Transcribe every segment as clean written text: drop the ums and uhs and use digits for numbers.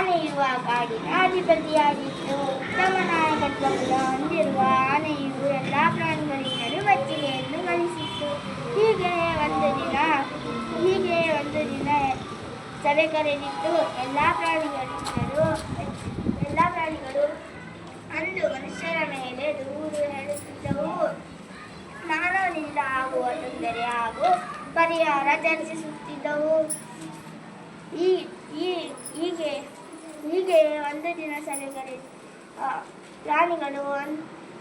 ಆನೆಯುವ ಕಾಡಿನ ಅಧಿಪತಿಯಾಗಿತ್ತು. ಉತ್ತಮ ನಾಯಕತ್ವವನ್ನು ಹೊಂದಿರುವ ಆನೆಯು ಎಲ್ಲ ಪ್ರಾಣಿಗಳಿಂದಲೂ ಮೆಚ್ಚುಗೆಯನ್ನು ಗಳಿಸಿತ್ತು. ಹೀಗೆ ಒಂದು ದಿನ ಸಭೆ ಕರೆದಿತ್ತು. ಎಲ್ಲ ಪ್ರಾಣಿಗಳು ಅಂದು ಮನುಷ್ಯರ ಮೇಲೆ ದೂರು ಹೇಳುತ್ತಿದ್ದವು. ಮಾನವನಿಂದ ಆಗುವ ತೊಂದರೆ ಹಾಗೂ ಪರಿಹಾರ ಚರ್ಚಿಸುತ್ತಿದ್ದವು. ಹೀಗೆ ಒಂದು ದಿನ ಸಭೆ ಕರೆದು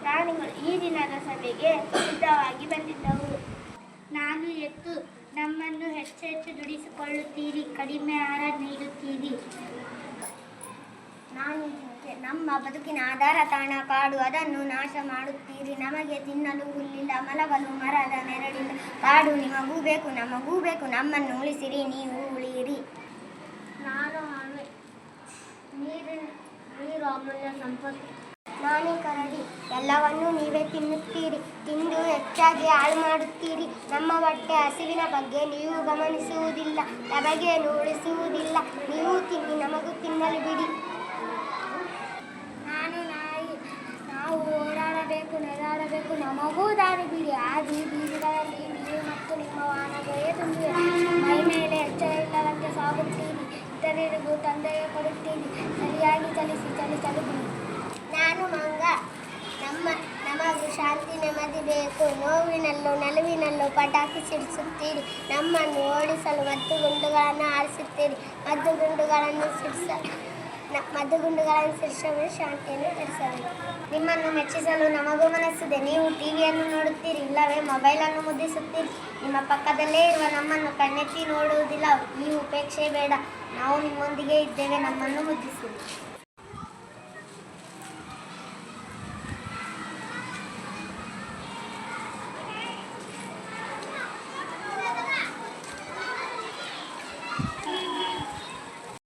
ಪ್ರಾಣಿಗಳು ಈ ದಿನದ ಸಭೆಗೆ ಸಿದ್ಧವಾಗಿ ಬಂದಿದ್ದವು. ನಾನು ಎತ್ತು, ನಮ್ಮನ್ನು ಹೆಚ್ಚು ದುಡಿಸಿಕೊಳ್ಳುತ್ತೀರಿ, ಕಡಿಮೆ ಆಹಾರ ನೀಡುತ್ತೀರಿ. ನಾನು ಜಿಂಕೆ, ನಮ್ಮ ಬದುಕಿನ ಆಧಾರ ತಾಣ ಕಾಡು, ಅದನ್ನು ನಾಶ ಮಾಡುತ್ತೀರಿ. ನಮಗೆ ತಿನ್ನಲು ಹುಲ್ಲಿಲ್ಲ, ಮಲಗಲು ಮರದ ನೆರಳಿಲ್ಲ. ಕಾಡು ನಿಮಗೂ ಬೇಕು, ನಮಗೂ ಬೇಕು, ನಮ್ಮನ್ನು ಉಳಿಸಿರಿ, ನೀವು ಉಳಿಯಿರಿ. ನಾನು ಆಮೆ, ನೀರು ಅಮೂಲ್ಯ ಸಂಪತ್ತು. ನಾನೇ ಕರಡಿ, ಎಲ್ಲವನ್ನೂ ನೀವೇ ತಿನ್ನುತ್ತೀರಿ, ತಿಂದು ಹೆಚ್ಚಾಗಿ ಹಾಳು ಮಾಡುತ್ತೀರಿ. ನಮ್ಮ ಹೊಟ್ಟೆ ಹಸಿವಿನ ಬಗ್ಗೆ ನೀವು ಗಮನಿಸುವುದಿಲ್ಲ, ನಮಗೇನು ಉಳಿಸುವುದಿಲ್ಲ. ನೀವು ತಿನ್ನಿ, ನಮಗೂ ತಿನ್ನಲು ಬಿಡಿ. ನಾನು ನಾಯಿ, ನಾವು ಓಡಾಡಬೇಕು, ನಡೆದಾಡಬೇಕು, ನಮಗೂ ದಾರಿ ಬಿಡಿ. ಆದಿ ಬೀದಿಗಳಲ್ಲಿ ನೀವು ಮತ್ತು ನಿಮ್ಮ ವಾಹನಗಳೇ ತುಂಬಿವೆ. ಮೈ ಮೇಲೆ ಎಚ್ಚರ ಇಲ್ಲದಂತೆ ಸಾಗುತ್ತೀರಿ, ಇತರರಿಗೂ ತೊಂದರೆ ಕೊಡುತ್ತೀರಿ. ಸರಿಯಾಗಿ ಚಲಿಸಲು ಬಿಡಿ. ನಾನು ಮಂಗ, ನಮಗೂ ಶಾಂತಿ ನೆಮ್ಮದಿ ಬೇಕು. ನೋವಿನಲ್ಲೂ ನಲಿವಿನಲ್ಲೂ ಪಟಾಕಿ ಸಿಡಿಸುತ್ತೀರಿ, ನಮ್ಮನ್ನು ಓಡಿಸಲು ಮದ್ದುಗುಂಡುಗಳನ್ನು ಹಾರಿಸುತ್ತೀರಿ. ಮದ್ದುಗುಂಡುಗಳನ್ನು ಸಿಡಿಸಲು ಶಾಂತಿಯನ್ನು ತರಿಸಬೇಕು. ನಿಮ್ಮನ್ನು ಮೆಚ್ಚಿಸಲು ನಮಗೂ ಮನಸ್ಸಿದೆ. ನೀವು ಟಿವಿಯನ್ನು ನೋಡುತ್ತೀರಿ, ಇಲ್ಲವೇ ಮೊಬೈಲನ್ನು ಮುದ್ದಿಸುತ್ತೀರಿ. ನಿಮ್ಮ ಪಕ್ಕದಲ್ಲೇ ಇರುವ ನಮ್ಮನ್ನು ಕಣ್ಣೆತ್ತಿ ನೋಡುವುದಿಲ್ಲ. ಈ ಉಪೇಕ್ಷೆ ಬೇಡ, ನಾವು ನಿಮ್ಮೊಂದಿಗೆ ಇದ್ದೇವೆ, ನಮ್ಮನ್ನು ಮುದ್ದಿಸಿ.